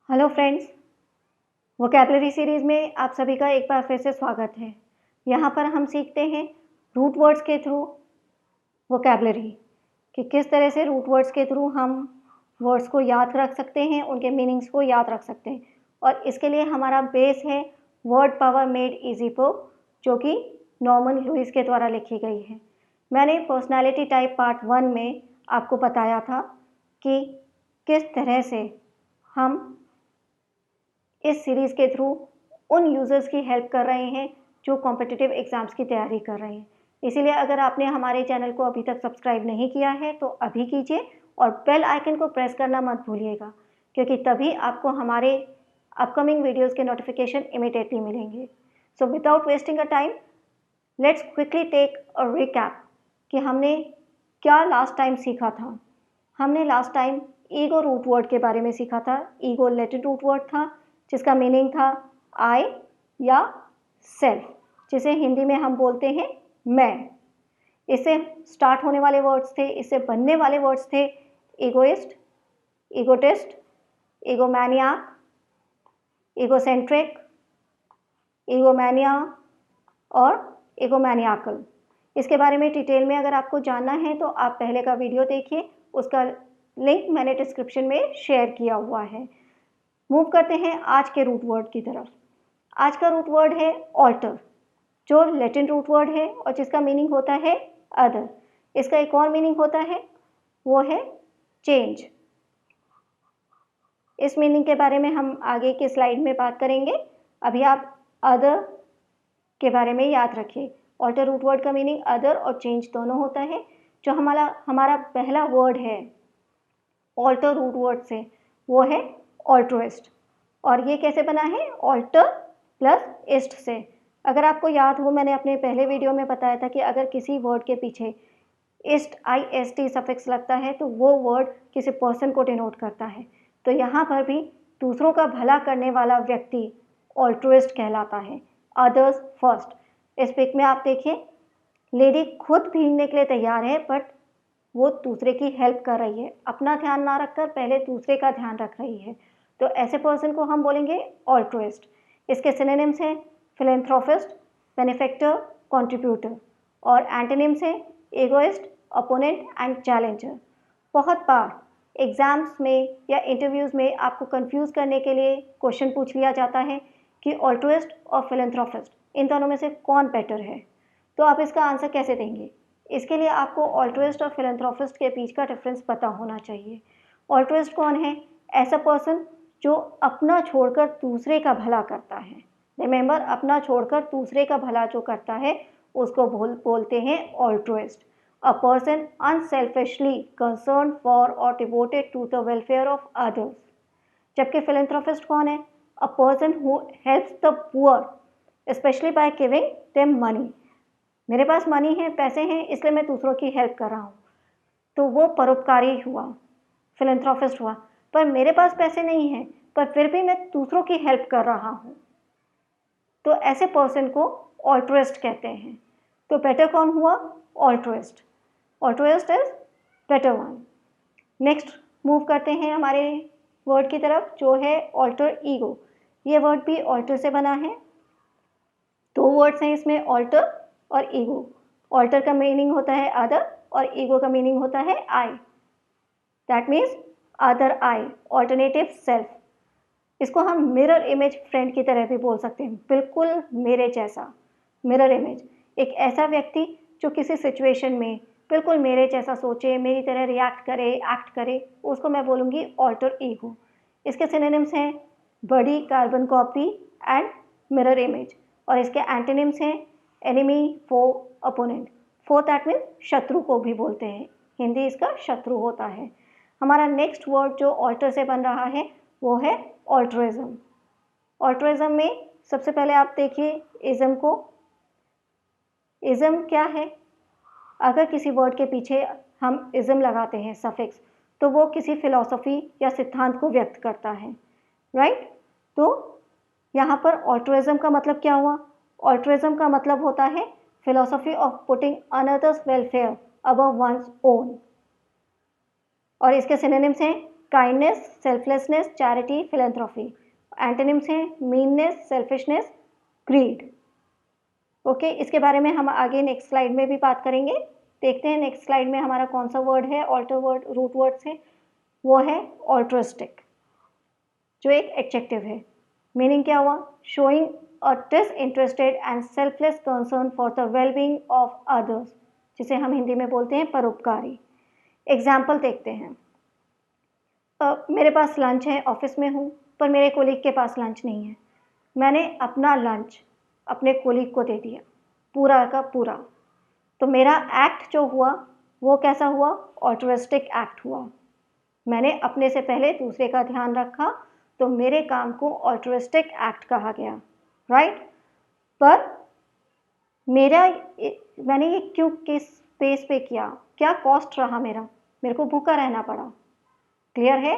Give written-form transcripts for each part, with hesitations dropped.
Hello friends, vocabulary series में आप सभी का एक बार फिर से स्वागत है। यहाँ पर हम सीखते हैं रूट वर्ड्स के थ्रू वोकैबलरी कि किस तरह से रूट वर्ड्स के थ्रू हम वर्ड्स को याद रख सकते हैं, उनके मीनिंग्स को याद रख सकते हैं। और इसके लिए हमारा बेस है word power made easy book, जो कि नॉर्मन लुइस के द्वारा लिखी गई है। मैंने पर्सनालिटी टाइप पार्ट 1 में आपको बताया था कि किस तरह से हम इस सीरीज़ के थ्रू उन यूज़र्स की हेल्प कर रहे हैं जो कॉम्पिटिटिव एग्ज़ाम्स की तैयारी कर रहे हैं। इसीलिए अगर आपने हमारे चैनल को अभी तक सब्सक्राइब नहीं किया है तो अभी कीजिए और बेल आइकन को प्रेस करना मत भूलिएगा, क्योंकि तभी आपको हमारे अपकमिंग वीडियोज़ के नोटिफिकेशन इमीडिएटली मिलेंगे। So without wasting a time, let's quickly take a recap कि हमने क्या लास्ट टाइम सीखा था। हमने last time ego root word के बारे में सीखा था। ईगो लैटिन रूट वर्ड था जिसका मीनिंग था आई या सेल्फ, जिसे हिंदी में हम बोलते हैं मैं। इससे स्टार्ट होने वाले वर्ड्स थे, इससे बनने वाले वर्ड्स थे ईगोइस्ट, ईगोटिस्ट, ईगोमैनियाक, ईगोसेंट्रिक, ईगोमैनिया और ईगोमैनियाकल। इसके बारे में डिटेल में अगर आपको जानना है तो आप पहले का वीडियो देखिए, उसका लिंक मैंने डिस्क्रिप्शन में शेयर किया हुआ है। मूव करते हैं आज के रूट वर्ड की तरफ। आज का रूट वर्ड है ऑल्टर, जो लैटिन रूट वर्ड है और जिसका मीनिंग होता है अदर। इसका एक और मीनिंग होता है, वो है चेंज। इस मीनिंग के बारे में हम आगे की स्लाइड में बात करेंगे। अभी आप अदर के बारे में याद रखिए। ऑल्टर रूट वर्ड का मीनिंग अदर और चेंज दोनों होता है। जो हमारा पहला वर्ड है ऑल्टर रूट वर्ड से, वो है ऑल्ट्रुइस्ट। और ये कैसे बना है? ऑल्टर प्लस इस्ट से। अगर आपको याद हो, मैंने अपने पहले वीडियो में बताया था कि अगर किसी वर्ड के पीछे इस्ट IST सफिक्स लगता है तो वो वर्ड किसी पर्सन को डिनोट करता है। तो यहाँ पर भी दूसरों का भला करने वाला व्यक्ति ऑल्ट्रुइस्ट कहलाता है, अदर्स फर्स्ट। इस पिक में आप देखिए, लेडी खुद भीगने के लिए तैयार है, बट वो दूसरे की हेल्प कर रही है, अपना ध्यान ना रखकर पहले दूसरे का ध्यान रख रही है। तो ऐसे पर्सन को हम बोलेंगे ऑल्ट्रुइस्ट। इसके सिनोनिम्स हैं फिलैंथ्रोपिस्ट, बेनिफैक्टर, कंट्रीब्यूटर। और एंटोनिम्स हैं एगोइस्ट, अपोनेंट एंड चैलेंजर। बहुत बार एग्जाम्स में या इंटरव्यूज़ में आपको कंफ्यूज करने के लिए क्वेश्चन पूछ लिया जाता है कि ऑल्ट्रुइस्ट और फिलैंथ्रोपिस्ट, इन दोनों में से कौन बेटर है। तो आप इसका आंसर कैसे देंगे? इसके लिए आपको ऑल्ट्रुइस्ट और फिलैंथ्रोपिस्ट के बीच का डिफरेंस पता होना चाहिए। ऑल्ट्रुइस्ट कौन है? ऐसा पर्सन जो अपना छोड़कर दूसरे का भला करता है। रिमेंबर, अपना छोड़कर दूसरे का भला जो करता है उसको बोलते हैं altruist. A person unselfishly concern for और devoted to the welfare of others. जबकि फिलैंथ्रोपिस्ट कौन है? A person who helps the poor specially by giving them money. मेरे पास मनी है, पैसे हैं, इसलिए मैं दूसरों की हेल्प कर रहा हूँ, तो वो परोपकारी हुआ, फिलैंथ्रोपिस्ट हुआ। पर मेरे पास पैसे नहीं हैं, पर फिर भी मैं दूसरों की हेल्प कर रहा हूँ, तो ऐसे पर्सन को ऑल्ट्रुइस्ट कहते हैं। तो बेटर कौन हुआ? Altruist. Altruist is better one. Next move करते हैं हमारे वर्ड की तरफ, जो है ऑल्टर ईगो। ये वर्ड भी ऑल्टर से बना है। दो वर्ड्स हैं इसमें, ऑल्टर और ईगो। ऑल्टर का मीनिंग होता है अदर और ईगो का मीनिंग होता है I. That means other I, alternative self. इसको हम मिरर इमेज फ्रेंड की तरह भी बोल सकते हैं, बिल्कुल मेरे जैसा। मिरर इमेज, एक ऐसा व्यक्ति जो किसी सिचुएशन में बिल्कुल मेरे जैसा सोचे, मेरी तरह रिएक्ट करे, एक्ट करे, उसको मैं बोलूँगी ऑल्टर ईगो। इसके सिनोनिम्स हैं buddy, carbon copy and mirror image. और इसके एंटोनिम्स हैं enemy, foe, opponent. Foe that means शत्रु को भी बोलते हैं, हिंदी इसका शत्रु होता है। हमारा नेक्स्ट वर्ड जो ऑल्टर से बन रहा है वो है ऑल्ट्रुइज्म। ऑल्ट्रुइज्म में सबसे पहले आप देखिए इज्म को। इज्म क्या है? अगर किसी वर्ड के पीछे हम इज्म लगाते हैं सफिक्स, तो वो किसी फिलॉसफी या सिद्धांत को व्यक्त करता है, राइट? तो यहाँ पर ऑल्ट्रुइज्म का मतलब क्या हुआ? ऑल्ट्रुइज्म का मतलब होता है philosophy of putting another's welfare above one's own. और इसके सिनोनिम्स हैं kindness, selflessness, charity, philanthropy. Antonyms हैं मीननेस, सेल्फिशनेस, ग्रीड। ओके, इसके बारे में हम आगे नेक्स्ट स्लाइड में भी बात करेंगे। देखते हैं नेक्स्ट स्लाइड में हमारा कौन सा वर्ड है ऑल्टर वर्ड रूट वर्ड से, वो है ऑल्ट्रिस्टिक, जो एक एडजेक्टिव है। मीनिंग क्या हुआ? Showing a disinterested and selfless concern for the wellbeing of others, जिसे हम हिंदी में बोलते हैं परोपकारी। एग्जाम्पल देखते हैं। मेरे पास लंच है, ऑफिस में हूँ, पर मेरे कोलीग के पास लंच नहीं है। मैंने अपना लंच अपने कोलीग को दे दिया, पूरा का पूरा। तो मेरा एक्ट जो हुआ वो कैसा हुआ? ऑल्ट्रिस्टिक एक्ट हुआ। मैंने अपने से पहले दूसरे का ध्यान रखा, तो मेरे काम को ऑल्ट्रिस्टिक एक्ट कहा गया, राइट। पर मैंने ये क्यों किस बेस पे किया? क्या कॉस्ट रहा मेरे को भूखा रहना पड़ा। क्लियर है?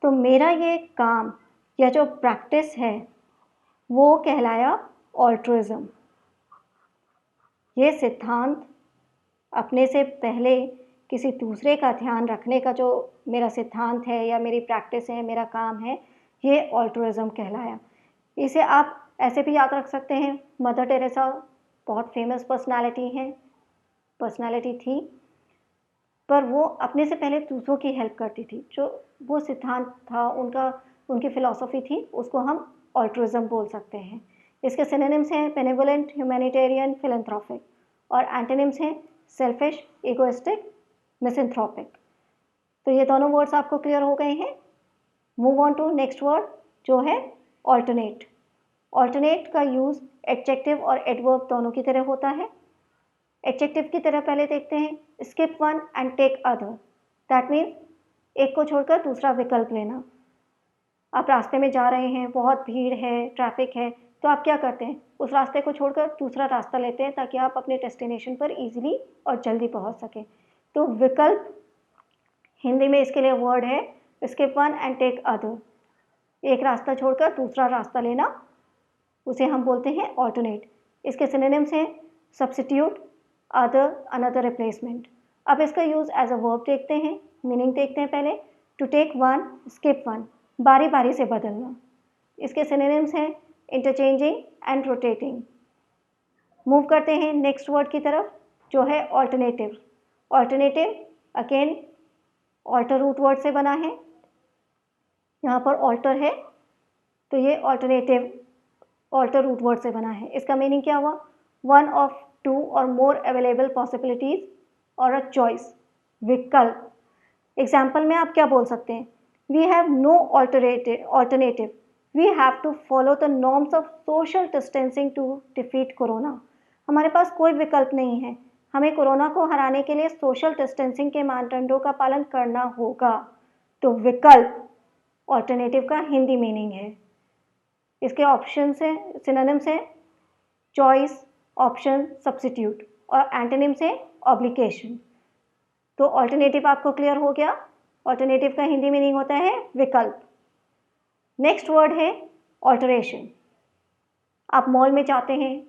तो मेरा ये काम या जो प्रैक्टिस है वो कहलाया ऑल्ट्रिज्म। ये सिद्धांत अपने से पहले किसी दूसरे का ध्यान रखने का जो मेरा सिद्धांत है या मेरी प्रैक्टिस है, मेरा काम है, ये ऑल्ट्रिज्म कहलाया। इसे आप ऐसे भी याद रख सकते हैं, मदर टेरेसा बहुत फेमस पर्सनालिटी थी, पर वो अपने से पहले दूसरों की हेल्प करती थी। जो वो सिद्धांत था उनकी फिलॉसफी थी, उसको हम ऑल्ट्रिज्म बोल सकते हैं। इसके सिनोनिम्स हैं बेनेवोलेंट, ह्यूमैनिटेरियन, फिलैंथ्रोपिक, और एंटोनिम्स हैं सेल्फिश, इगोइस्टिक, मिसैंथ्रोपिक। तो ये दोनों वर्ड्स आपको क्लियर हो गए हैं। Move on to next word जो है ऑल्टरनेट। ऑल्टरनेट का यूज़ एडजेक्टिव और एडवर्ब दोनों की तरह होता है। एडजेक्टिव की तरह पहले देखते हैं, skip one and take other. That means एक को छोड़कर दूसरा विकल्प लेना। आप रास्ते में जा रहे हैं, बहुत भीड़ है, ट्रैफिक है, तो आप क्या करते हैं? उस रास्ते को छोड़कर दूसरा रास्ता लेते हैं ताकि आप अपने डेस्टिनेशन पर इजीली और जल्दी पहुंच सकें। तो विकल्प हिंदी में इसके लिए वर्ड है skip one and take other. एक रास्ता छोड़कर दूसरा रास्ता लेना, उसे हम बोलते हैं ऑल्टरनेट। इसके सिनोनिम्स हैं सब्स्टिट्यूट, अदर, अनदर, रिप्लेसमेंट। अब इसका यूज़ एज अ वर्ब देखते हैं, मीनिंग देखते हैं पहले। To take one, skip one, बारी बारी से बदलना। इसके सिनोनिम्स हैं इंटरचेंजिंग एंड रोटेटिंग। मूव करते हैं नेक्स्ट वर्ड की तरफ जो है alternative. Alternative again alter root word से बना है। यहाँ पर ऑल्टर है तो ये ऑल्टरनेटिव ऑल्टर रूट वर्ड से बना है। इसका मीनिंग क्या हुआ? वन ऑफ टू और मोर अवेलेबल पॉसिबिलिटीज और अ चॉइस, विकल्प। एग्जाम्पल में आप क्या बोल सकते हैं? We have no alternative, we have to follow the norms of social distancing to defeat corona. हमारे पास कोई विकल्प नहीं है, हमें कोरोना को हराने के लिए सोशल डिस्टेंसिंग के मानदंडों का पालन करना होगा। तो विकल्प ऑल्टरनेटिव का हिंदी मीनिंग है। इसके ऑप्शन से सिनोनिम्स हैं चॉइस, ऑप्शन, सब्स्टिट्यूट, और एंटोनिम्स हैं ऑब्लिगेशन। तो ऑल्टरनेटिव आपको क्लियर हो गया। ऑल्टरनेटिव का हिंदी मीनिंग होता है विकल्प। नेक्स्ट वर्ड है ऑल्टरेशन। आप मॉल में जाते हैं,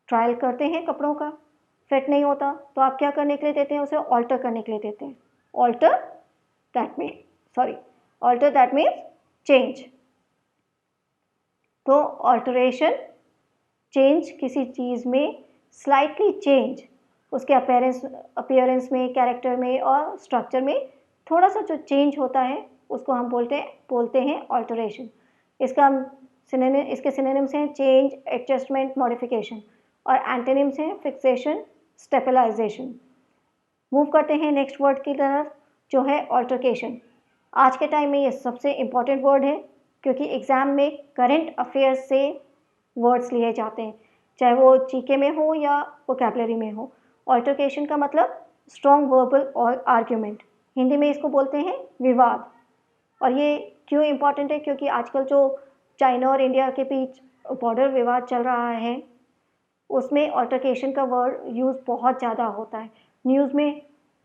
ट्रायल करते हैं कपड़ों का, फिट नहीं होता तो आप क्या करने के लिए देते हैं? उसे ऑल्टर करने के लिए देते हैं। Alter that means change. तो ऑल्टरेशन चेंज, किसी चीज़ में स्लाइटली चेंज, उसके अपीयरेंस में, कैरेक्टर में और स्ट्रक्चर में थोड़ा सा जो चेंज होता है उसको हम बोलते हैं ऑल्टरेशन। इसके सिनोनिम्स हैं चेंज, एडजस्टमेंट, मॉडिफिकेशन, और एंटोनिम्स हैं फिक्सेशन, स्टेबलाइजेशन। मूव करते हैं नेक्स्ट वर्ड की तरफ जो है ऑल्टरकेशन। आज के टाइम में ये सबसे इम्पॉर्टेंट वर्ड है क्योंकि एग्ज़ाम में करंट अफेयर्स से वर्ड्स लिए जाते हैं, चाहे वो जीके में हो या वोकैबुलरी में हो। ऑल्टरकेशन का मतलब स्ट्रॉन्ग वर्बल और आर्ग्यूमेंट, हिंदी में इसको बोलते हैं विवाद। और ये क्यों इम्पॉर्टेंट है? क्योंकि आजकल जो चाइना और इंडिया के बीच बॉर्डर विवाद चल रहा है उसमें ऑल्टरकेशन का वर्ड यूज़ बहुत ज़्यादा होता है। न्यूज़ में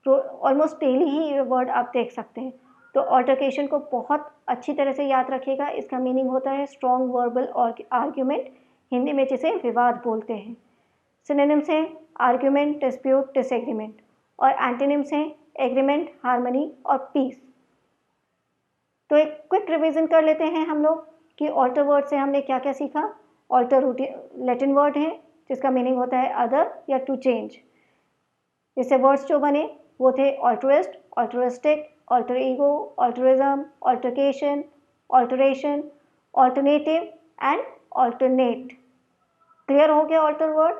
ऑलमोस्ट डेली ही ये वर्ड आप देख सकते हैं। तो ऑल्टरकेशन को बहुत अच्छी तरह से याद रखिएगा। इसका मीनिंग होता है स्ट्रॉन्ग वर्बल और आर्ग्यूमेंट, हिंदी में जिसे विवाद बोलते हैं। सिनोनिम्स हैं आर्ग्यूमेंट, डिस्प्यूट, डिसएग्रीमेंट, और एंटोनिम्स हैं एग्रीमेंट, हार्मनी और पीस। तो एक क्विक रिवीजन कर लेते हैं हम लोग कि ऑल्टर वर्ड से हमने क्या क्या सीखा। ऑल्टर लैटिन वर्ड है जिसका मीनिंग होता है अदर या टू चेंज। इससे वर्ड्स जो बने वो थे altruist, altruistic, alter ego, altruism, altercation, alteration, alternative and alternate. Clear हो गया ऑल्टर वर्ड।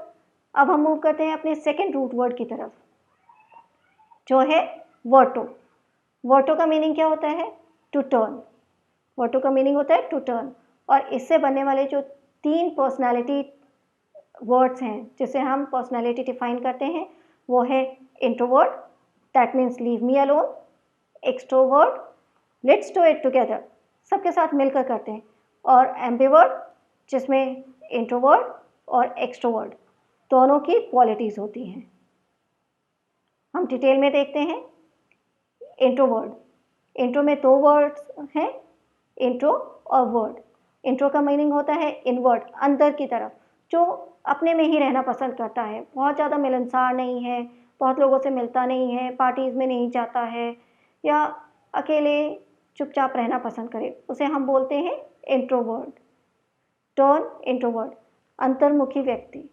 अब हम मूव करते हैं अपने सेकेंड रूट वर्ड की तरफ जो है वर्टो। वर्टो का मीनिंग क्या होता है? To turn. वर्टो का मीनिंग होता है टू टर्न। और इससे बनने वाले जो 3 पर्सनालिटी वर्ड्स हैं जिसे हम पर्सनालिटी डिफाइन करते हैं वो है introvert, that means leave me alone, extrovert, let's do it together, सबके साथ मिलकर करते हैं, और एम्बिवर्ट जिसमें इंट्रोवर्ट और एक्सट्रोवर्ट दोनों की क्वालिटीज़ होती हैं। हम डिटेल में देखते हैं। इंट्रोवर्ट, इंट्रो में 2 वर्ड्स हैं, इंट्रो और वर्ड। इंट्रो का मीनिंग होता है इनवर्ट, अंदर की तरफ, जो अपने में ही रहना पसंद करता है, बहुत ज़्यादा मिलनसार नहीं है, बहुत लोगों से मिलता नहीं है, पार्टीज़ में नहीं जाता है या अकेले चुपचाप रहना पसंद करे, उसे हम बोलते हैं इंट्रोवर्ट। टर्न इंट्रोवर्ट, अंतर्मुखी व्यक्ति।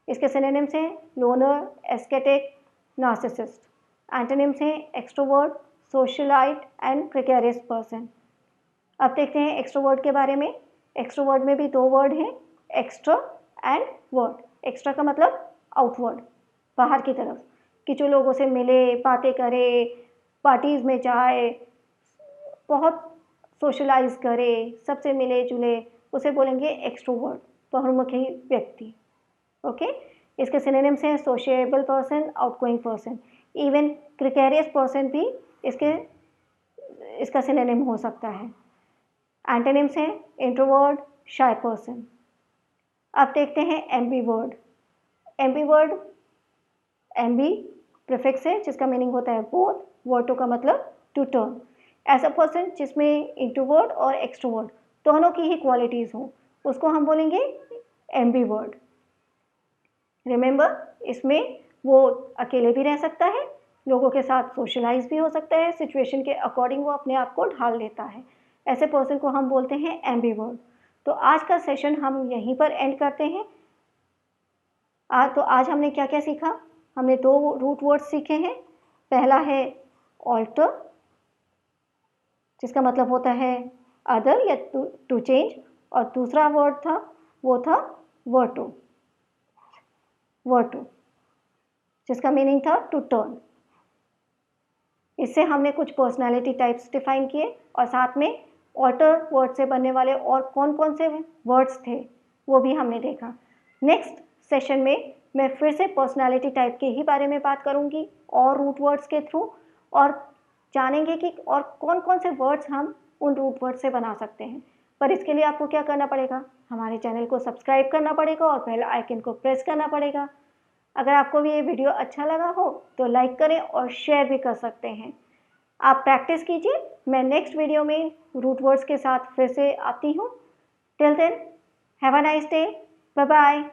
इसके सिनोनिम्स हैं लोनर, एस्केटिक, नार्सिसिस्ट। एंटोनिम्स हैं extrovert, socialite and precarious person. अब देखते हैं एक्सट्रोवर्ट के बारे में। एक्सट्रोवर्ट में भी 2 वर्ड हैं, एक्स्ट्रा एंड वर्ड। एक्स्ट्रा का मतलब आउटवर्ड, बाहर की तरफ, कि जो लोगों से मिले, बातें करे, पार्टीज़ में जाए, बहुत सोशलाइज करे, सबसे मिले जुले, उसे बोलेंगे एक्सट्रोवर्ट, बहुमुखी व्यक्ति। ओके। इसके सिनोनिम्स हैं sociable person, outgoing person. Even gregarious person भी इसका सिनोनिम हो सकता है। एंटोनिम्स हैं इंट्रोवर्ट, शाय पर्सन। अब देखते हैं एम्बीवर्ट। एम्बीवर्ट, एम्बी प्रीफिक्स है जिसका मीनिंग होता है बोथ, वर्टो का मतलब टू टर्न। ऐसा पर्सन जिसमें इंट्रोवर्ट और एक्सट्रोवर्ट दोनों की ही क्वालिटीज़ हों, उसको हम बोलेंगे एम्बीवर्ट। रिमेंबर, इसमें वो अकेले भी रह सकता है, लोगों के साथ सोशलाइज भी हो सकता है, सिचुएशन के अकॉर्डिंग वो अपने आप को ढाल लेता है। ऐसे पर्सन को हम बोलते हैं एम्बीवर्ट। तो आज का सेशन हम यहीं पर एंड करते हैं। तो आज हमने क्या क्या सीखा? हमने 2 रूट वर्ड्स सीखे हैं। पहला है ऑल्टर जिसका मतलब होता है अदर या टू चेंज, और दूसरा वर्ड था वो था वर्टो, वर्टो जिसका मीनिंग था टू टर्न। इससे हमने कुछ पर्सनालिटी टाइप्स डिफाइन किए और साथ में ऑल्टर वर्ड से बनने वाले और कौन कौन से वर्ड्स थे वो भी हमने देखा। नेक्स्ट सेशन में मैं फिर से पर्सनालिटी टाइप के ही बारे में बात करूंगी और रूट वर्ड्स के थ्रू, और जानेंगे कि और कौन कौन से वर्ड्स हम उन रूट वर्ड से बना सकते हैं। पर इसके लिए आपको क्या करना पड़ेगा? हमारे चैनल को सब्सक्राइब करना पड़ेगा और बेल आइकन को प्रेस करना पड़ेगा। अगर आपको भी ये वीडियो अच्छा लगा हो तो लाइक करें और शेयर भी कर सकते हैं। आप प्रैक्टिस कीजिए। मैं नेक्स्ट वीडियो में रूट वर्ड्स के साथ फिर से आती हूँ। Till then, have a nice day, bye bye.